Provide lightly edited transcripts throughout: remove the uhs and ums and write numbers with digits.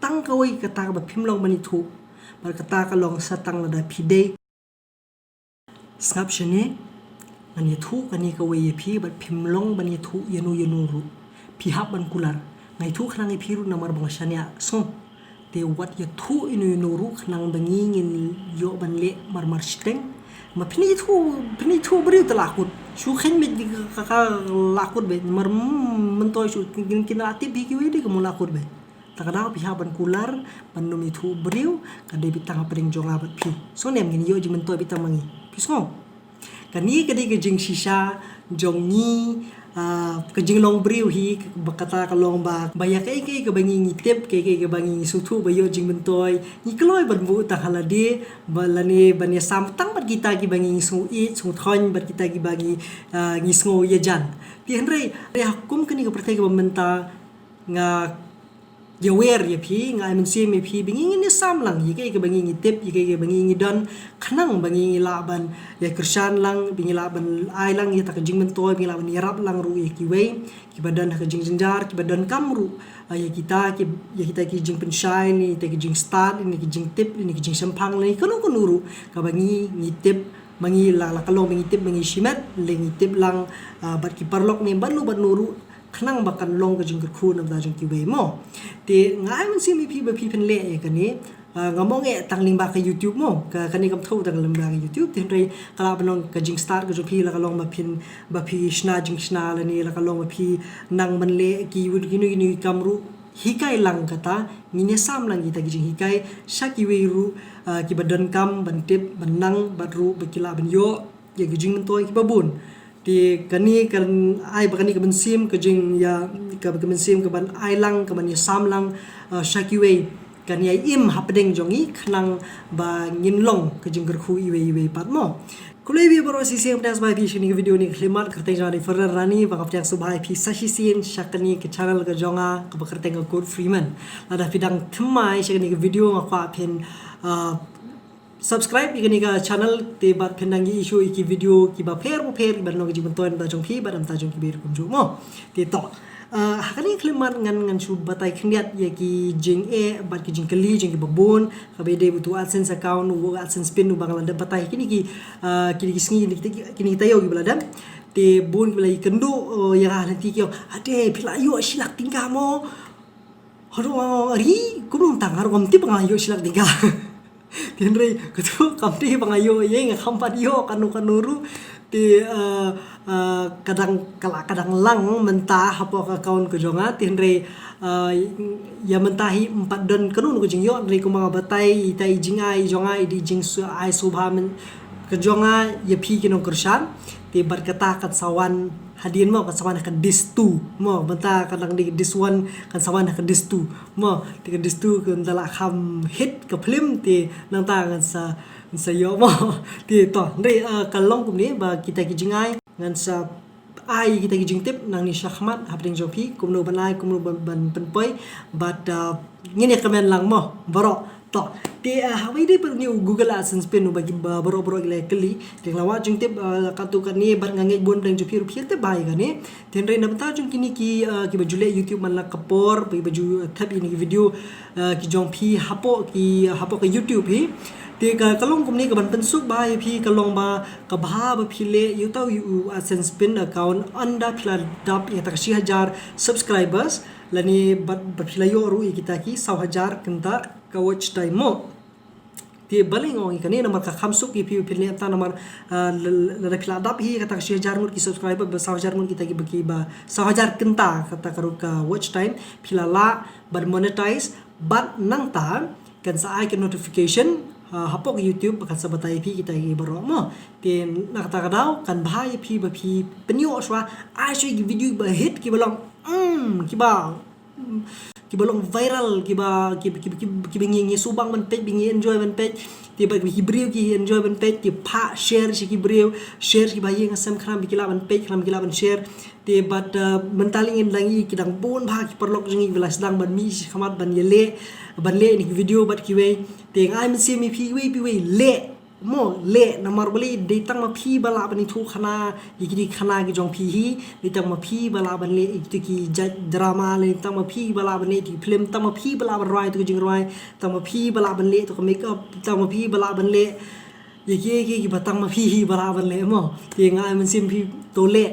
tang kawai kata ba phim long bani thu bar kata ka long sa tang la da phide snap shene ngani thu kani kawai ye phi bar phim long bani thu yenu ru phi hab ban kular ngai thu khnang phi ru namar bang shania so te wat ye thu inu ru khnang bangi ngin yo ban le mar steng ma phini thu bri ta lakut chu khen me ka lakut be mar man toy chu kin ati bi ki we di ko lakut be takada pihak ban kular ban numi thu beriu kade bitang pering jonga bat pi so nem ngin yo jimen toy bitang mangi pismo kani kade ke jing shisha jongi ke jing long beriu hi bakata ka long ba baya ke bangi ngitep ke bangi suthu ba yo jing men toy ni kloi ban bu ta halade balane ban ya sam tang bat kita ki bangi su i su thon bat kita ki bangi ngi sngo ye jan pi henry re hukum kani ka pratai ka bamenta nga ya wer ya phi ngai men sim me phi bingi ni sam lang yi ke bangi ngi tip yi ke bangi ngi don khanang bangi la ban ya krishan lang bingi la ban ai lang ya ta jing men toy bingi la ban yarap lang ru ki wei ki badan ka jing jinjar ki badan kamru ya kita ki jing pen shine ni ta ki jing start ni ki jing tip ni ki jing sampang ni kono ru ka bangi ngi tip bangi la kalong bangi tip bangi shimat le ngi tip lang bat ki parlok ni ban nuru khnang bakan long ka jing khu nam da jing ki wei mo te ngai man sim pi ba pi pen le e kani ngamong e tang ling ba ka youtube mo ka kani kam thau tang lim ba ka youtube ten rei kala banong ka jing start ka jo pi la ka long ba phi shna jing shna la ni la ka long ba phi nang man le ki wud ginu kamru hikai lang kata ngine sam lang kita jing hikai shaki wei ru ki badan kam ban tip ban nang badru bakila ban yo ye jing man toy ki babun di kani kan ai bakani ka bensim ka jing ya ka bensim ka ban ai lang ka ban ya sam lang shaki wei kan ya im hapdeng jongi khnang ba ngin long ka jing khu iwe pat mo kulai bi baro si sem das bai pi shini video ni khlimat karte jani farar rani ba kapteng subhai pi sashi sin shakani ke channel ka jonga ka bakarte ka good freeman ada pidang thmai shakani video ngakwa phin subscribe igani ka channel te bat phenangi issue iki video ki ba pher ban no ji ban toin ba jong phi ba dam ta jong ki ber kum ju mo te to hakani khlimat ngan chu batai khniat ye ki jing e bat ki jing kali jing ki babon ka be de butu AdSense account wo AdSense pin nu bangla da batai kini ki sngi kini tayo ki bladam te bon ki kendo ya nanti ki ade phila yo silak tingka mo haro ri kunum tang haro ngam ti bang yo silak tingka Tenrei ketu kamti bangayo ye ngampat yo kanuru ti kadang lang mentah apa ka kaun ke jonga tenrei ya mentahi 4 don kanun ko jing yo rei ko mga batai tai jingai jonga di jing su ai subha men ke jonga ye phi kino kersan ti berkata kat sawan hadin mo kan sawan kan this two mo benta kadang di this one kan sawan kan this two mo ti kan this two kan dala kham hit ka film ti nang ta kan sa yo mo ti to ndai kan long kum ni ba kita ki jingai ngan sa ai kita ki jing tip nang ni shahmat hapding jopi kum no banai kum no ban penpoi but ngini komen lang mo baro to ti hawi di per new Google AdSense pin no bagi baro gile kali ting lawa jing tip katu kan ni bar ngangai bon deng jopi rupiah te bai kan ni ten re na bata jung kini ki bajule YouTube man la kapor baju thap ini video ki jong phi hapo ka YouTube hi ti ka kalong kum ni ka ban pensuk bai phi kalong ba ka bha ba phi le yu tau yu AdSense pin account anda phila dap ya tak 1000 subscribers lani bat phila yo ru kita ki 1000 kenta ka watch time mo ti baling ong ikani namar ka khamsuk ki phi phile ta namar la phila dap hi kata 1000 mur ki subscriber ba 1000 mur kita ki baki ba 1000 kenta kata karu ka watch time phila la bar monetize bat nang ta kan sa ai ke notification hapok YouTube kan sa batai phi kita ki baro mo ti nakata kadau kan bhai phi ba phi penyo swa ai sui video ba hit ki balong ki balong viral ki bingi subang man page bingi enjoy man page ti ba ki brio ki enjoy man page ti pha share si ki brio share ki ba yeng asam khram ki la man page khram ki la man share ti bat mentaling in langi ki dang bon bha ki perlok jingi vilas dang ban mi khamat ban le ni video bat ki we ti ngai man si mi phi we le mo le namar bali de tang ma phi bala bani thu khana ikidi khana ki jong phi hi de tang ma phi bala ban le ikti ki drama le tang ma phi bala ban le ti film tang ma phi bala ban rai to jing rai tang ma phi bala ban le to make up tang ma phi bala ban le ki batang ma phi hi bala ban le mo ti ngai man sim phi to le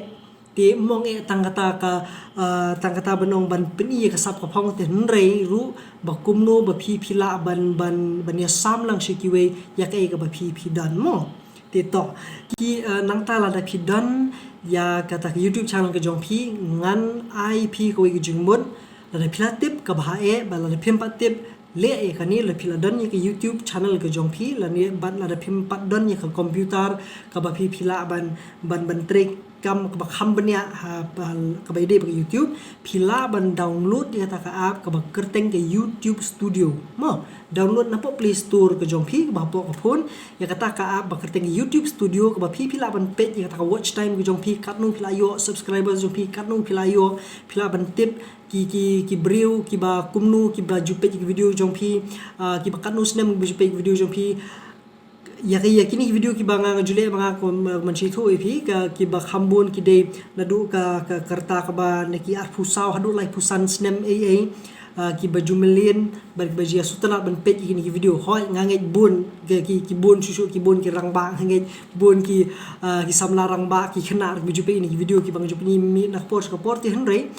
ti mong e tang kata banong ban peni ka sap ka phong te nrei ru ba kumno ba phi phila ban ya sam lang shikiwe ya kai ka ba phi dan mo ti to ki nang ta la da phi dan ya kata YouTube channel ka jong phi ngan IP ko gi jingmon la phila tip ka ba e ba la phim pat tip le e kani la phila dan ya ka YouTube channel ka jong phi la ni ban la phim pat dan ya ka computer ka ba phi phila ban trick kam ka kham bania ka ba ide ba YouTube phila ban download dia ta ka app ka ba kerteng ke YouTube Studio mo download na po Play Store ka jong phi ba po ka phone ya kata ka app ba kerteng YouTube Studio ka ba phila ban page ya ta ka watch time ka jong phi kat nu phila yo subscribers jong phi kat nu phila yo phila ban tip ki breu ki ba kumnu ki ba jupe ki video jong phi ki ba kat nu snem ki jupe video jong phi ya kini video ki banga jule banga ko manchi thu epi ka ki ba khambon ki de nadu ka karta ka ba neki ar phusau hadu lai phusan snem ki ba jumelin ba jia sutana ban pet ki video hoi ngangai bun ki bun susu ki bun ki rangba ngangai bun ki samla rangba ki khna bi jupe ni video ki bang jupe ni mi nak post ka porti henrei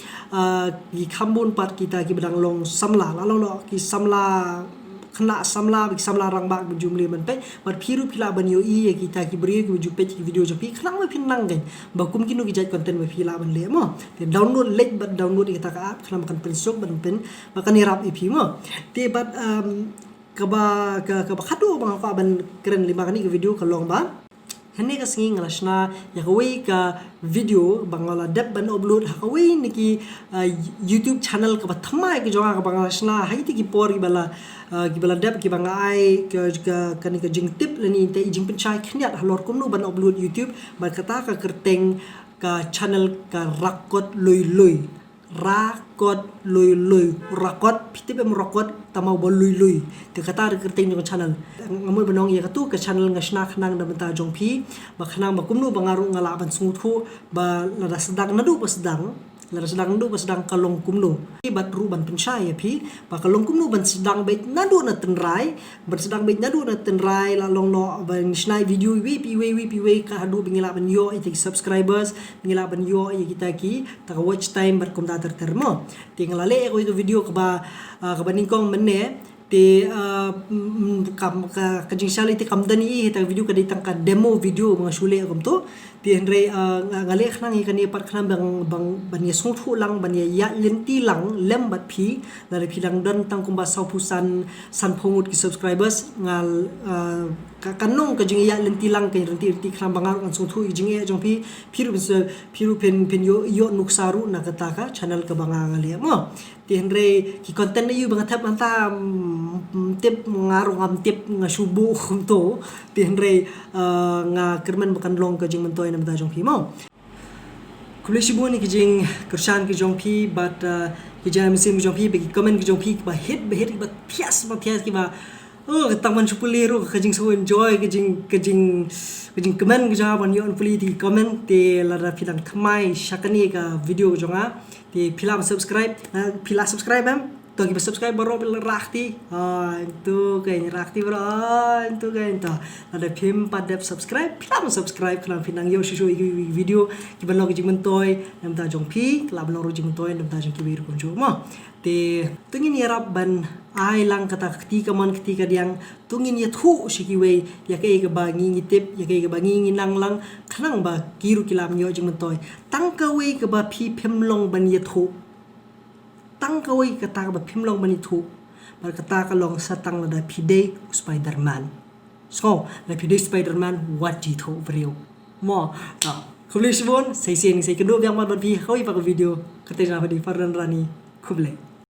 ki khambon pat kita ki badang long samla la lo ki samla khna samla rangba bi jumli man pe mat phiru phila ban yo I kita ki bri ki jupe ki video japi khna ma phin nang gan ba kum ki nu ki jat content ba phila ban le mo te download lek ba download kita ka app khna kan pen sok ban pen ba kan rap ep mo te bat ka ba khadu ba ka ban keren lima kan ki video ka long ba hene ka singi ngalashna ya kawai ka video bangala dep ban upload kawai niki YouTube channel ka bathamai ki jonga ka bangalashna haiti ki por ki bala dep ki bangai ka kani ka jing tip lani te jing penchai khniat halor kumnu ban upload YouTube ba kata ka kerteng ka channel ka rakot loi rakot piti pe rakot tamau bol lui te kata kerteng jong channel ngamoi banong ya katu ka channel ngasna khnang da banta jong phi ba khnang ba kumnu bangaru ngala ban sungthu ba lada sedang nadu ba sedang kalong kumnu bat ru ban penchai ya phi ba kalong kumnu ban sedang bet nadu na tenrai la long no ban snai video we ka hadu bingila ban yo I subscribers bingila ban yo kita ki ta watch time bar kum da termo tingala le ko video ka ba ningkong menne te ka jing sali te kamdani ta video ka ditang ka demo video mga sule kom to ti henre ngale khnang I kani par khnam bang ya songthu lang ban ya lenti lang lembat phi la phi lang dan tang kumba saupusan san phongut ki subscribers ngal kanong ka jing ya lenti lang ka renti khnam bangar kan songthu jing e jong phi phiru pen yo nuksaru na kata ka channel ka banga ngale mo ti henre ki content na yu banga thap anta tip ngaru ngam tip ngasubu to ti henre nga kerman bakan long ka jing mentoy na mata jong phi mo kulishi bu ni ki jing kershan ki jong phi but ki jam sim ki jong phi be comment ki jong phi ba hit ba pias ki ba taman chupulero ka jing so enjoy ka jing comment ki jaban yon puli ti comment te la ra philang thamai shakani ka video jonga te philam subscribe am to ki subscribe baro bil rakti itu kain rakti bro itu kain ta ada phim padep subscribe philam subscribe klan pinang yo shisho video ki ban log jing toy nam ta jong phi klab lo jing toy nam ta jong ki bir konjo mo te tungin yarap ban ai lang kata ketika diang tungin ya thu shikiwe ya kai ga bangi ngitip ya kai ga bangi nginang lang khnang ba kiru kilam yo jing toy tangkawe ga ba phi phimlong ban ya thu tang kawai kata ba phimlong bani thu bar kata ka long sa tang da phide Spider-Man so la phide Spider-Man what ji tho vreu mo khuble shibon sai sen sai kedo yang ban phi khoi pa video kate na phadi faran rani khuble